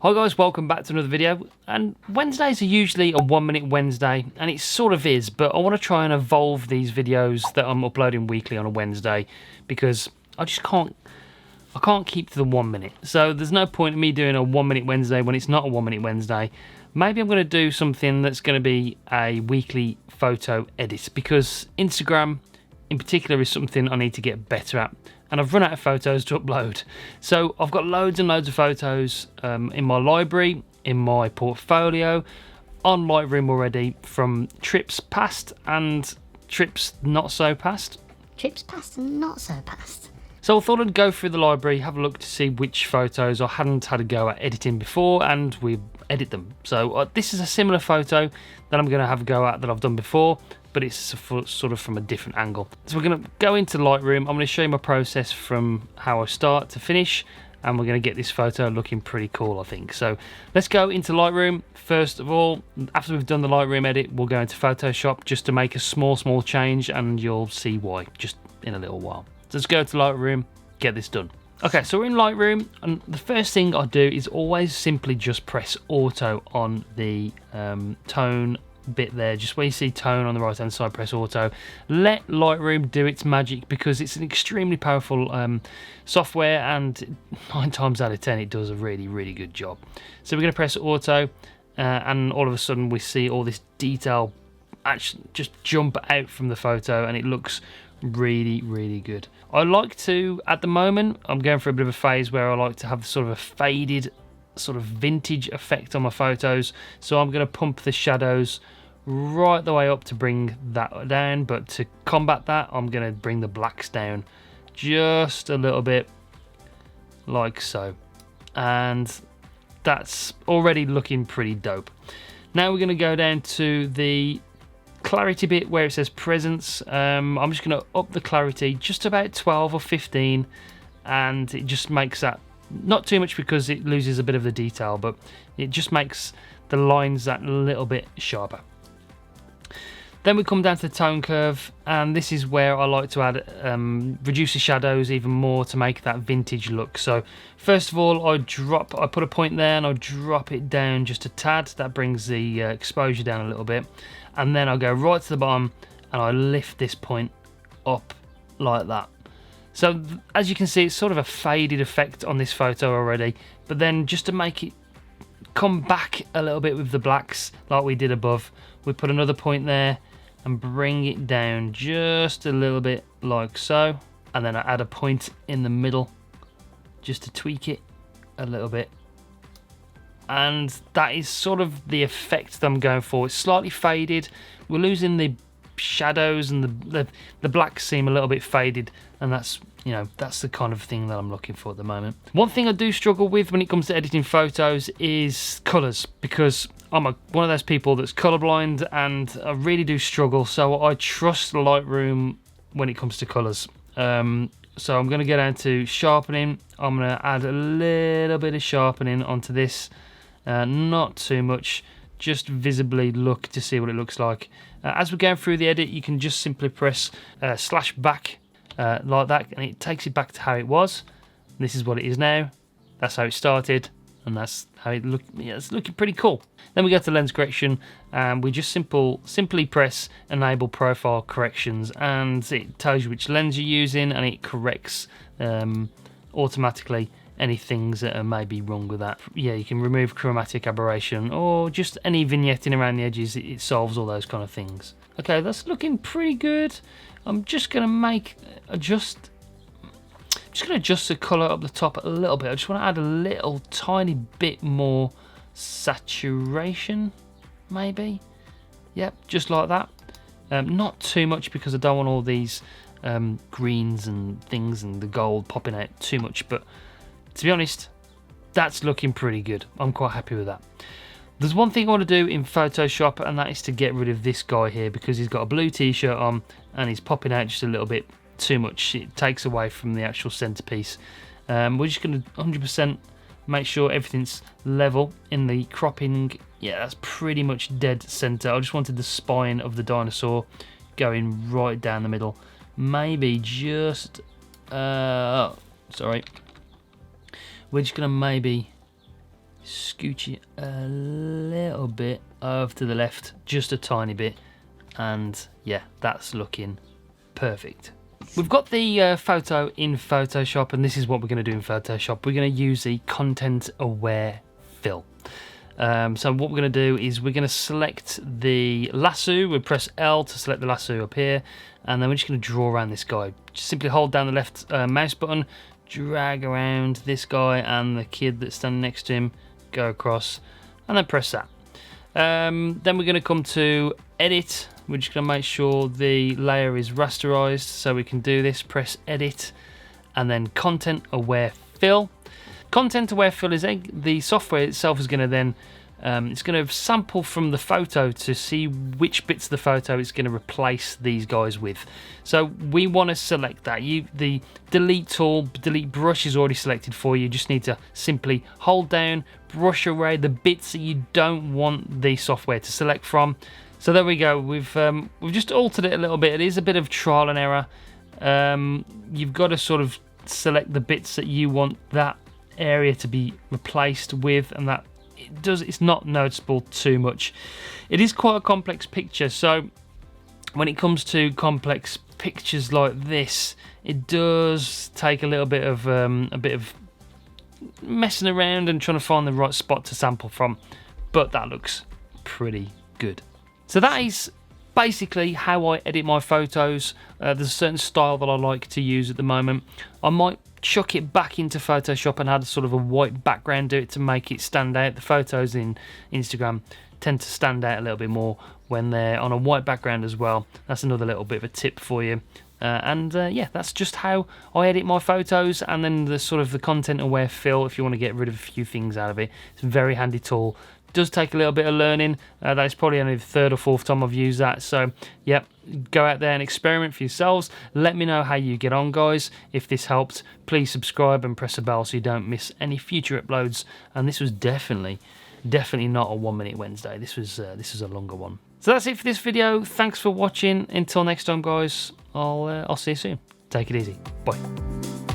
Hi guys, welcome back to another video. And Wednesdays are usually a 1 minute Wednesday, and it sort of is, but I want to try and evolve these videos that I'm uploading weekly on a Wednesday because I can't keep to the 1 minute. So there's no point in me doing a 1 minute Wednesday when it's not a 1 minute Wednesday. Maybe I'm going to do something that's going to be a weekly photo edit because Instagram in particular is something I need to get better at. And I've run out of photos to upload. So I've got loads and loads of photos in my library, in my portfolio, on Lightroom already from trips past and trips not so past. Trips past and not so past. So I thought I'd go through the library, have a look to see which photos I hadn't had a go at editing before, and we edit them. So this is a similar photo that I'm going to have a go at that I've done before, but it's sort of from a different angle. So we're going to go into Lightroom. I'm going to show you my process from how I start to finish, and we're going to get this photo looking pretty cool, I think. So let's go into Lightroom. First of all, after we've done the Lightroom edit, we'll go into Photoshop just to make a small change, and you'll see why just in a little while. So let's go to Lightroom, get this done. Okay, so we're in Lightroom, and the first thing I do is always simply just press auto on the tone bit there. Just where you see tone on the right hand side, press auto. Let Lightroom do its magic because it's an extremely powerful software, and 9 times out of 10 it does a really good job. So we're going to press auto, and all of a sudden we see all this detail actually just jump out from the photo, and it looks really good. I like to, at the moment, I'm going through a bit of a phase where I like to have sort of a faded, sort of vintage effect on my photos. So I'm going to pump the shadows right the way up to bring that down, but to combat that, I'm going to bring the blacks down just a little bit, like so. And that's already looking pretty dope. Now we're going to go down to the clarity bit where it says presence. I'm just going to up the clarity just about 12 or 15, and it just makes that not too much because it loses a bit of the detail, but it just makes the lines that little bit sharper. Then we come down to the tone curve, and this is where I like to add reduce the shadows even more to make that vintage look. So first of all, I put a point there and I drop it down just a tad. That brings the exposure down a little bit, and then I go right to the bottom and I lift this point up like that. So as you can see, it's sort of a faded effect on this photo already, but then just to make it come back a little bit with the blacks like we did above, we put another point there and bring it down just a little bit like so, and then I add a point in the middle just to tweak it a little bit, and that is sort of the effect that I'm going for. It's slightly faded, we're losing the shadows, and the blacks seem a little bit faded, and that's, you know, that's the kind of thing that I'm looking for at the moment. One thing I do struggle with when it comes to editing photos is colours, because I'm one of those people that's colourblind, and I really do struggle. So I trust Lightroom when it comes to colours. So I'm going to get down to sharpening. I'm going to add a little bit of sharpening onto this, not too much, just visibly look to see what it looks like. As we're going through the edit, you can just simply press slash back like that, and it takes it back to how it was. This is what it is now. That's how it started, and that's how it looked. Yeah, it's looking pretty cool. Then we go to lens correction, and we just simply press enable profile corrections, and it tells you which lens you're using, and it corrects automatically any things that are maybe wrong with that. Yeah, you can remove chromatic aberration or just any vignetting around the edges. It solves all those kind of things. Okay, that's looking pretty good. I'm just going to adjust the colour up the top a little bit. I just want to add a little tiny bit more saturation, maybe. Yep, just like that. Not too much because I don't want all these greens and things and the gold popping out too much, but to be honest, that's looking pretty good. I'm quite happy with that. There's one thing I want to do in Photoshop, and that is to get rid of this guy here because he's got a blue t-shirt on and he's popping out just a little bit too much. It takes away from the actual centerpiece. We're just going to 100% make sure everything's level in the cropping. Yeah, that's pretty much dead center. I just wanted the spine of the dinosaur going right down the middle. Maybe just sorry. We're just going to maybe scooch it a little bit over to the left, just a tiny bit, and yeah, that's looking perfect. We've got the photo in Photoshop, and this is what we're going to do in Photoshop. We're going to use the ContentAware Fill. So what we're going to do is we're going to select the lasso. We press L to select the lasso up here, and then we're just going to draw around this guy. Just simply hold down the left mouse button, drag around this guy and the kid that's standing next to him, go across, and then press that. Then we're going to come to Edit. We're just going to make sure the layer is rasterized, so we can do this. Press Edit, and then ContentAware Fill. ContentAware Fill is the software itself is going to then it's going to sample from the photo to see which bits of the photo it's going to replace these guys with. So we want to select that. The delete tool, delete brush is already selected for you. You just need to simply hold down, brush away the bits that you don't want the software to select from. So there we go. We've just altered it a little bit. It is a bit of trial and error. You've got to sort of select the bits that you want that area to be replaced with, and that it's not noticeable too much. It is quite a complex picture, so when it comes to complex pictures like this, it does take a bit of messing around and trying to find the right spot to sample from, but that looks pretty good. So that is basically how I edit my photos. There's a certain style that I like to use at the moment. I might chuck it back into Photoshop and add sort of a white background to it to make it stand out. The photos in Instagram tend to stand out a little bit more when they're on a white background as well. That's another little bit of a tip for you. Yeah, that's just how I edit my photos. And then the sort of the ContentAware Fill, if you want to get rid of a few things out of it, it's a very handy tool. Does take a little bit of learning. That's probably only the third or fourth time I've used that. So, yep, go out there and experiment for yourselves. Let me know how you get on, guys. If this helped, please subscribe and press the bell so you don't miss any future uploads. And this was definitely not a 1 Minute Wednesday. This was a longer one. So that's it for this video. Thanks for watching. Until next time, guys. I'll see you soon. Take it easy. Bye.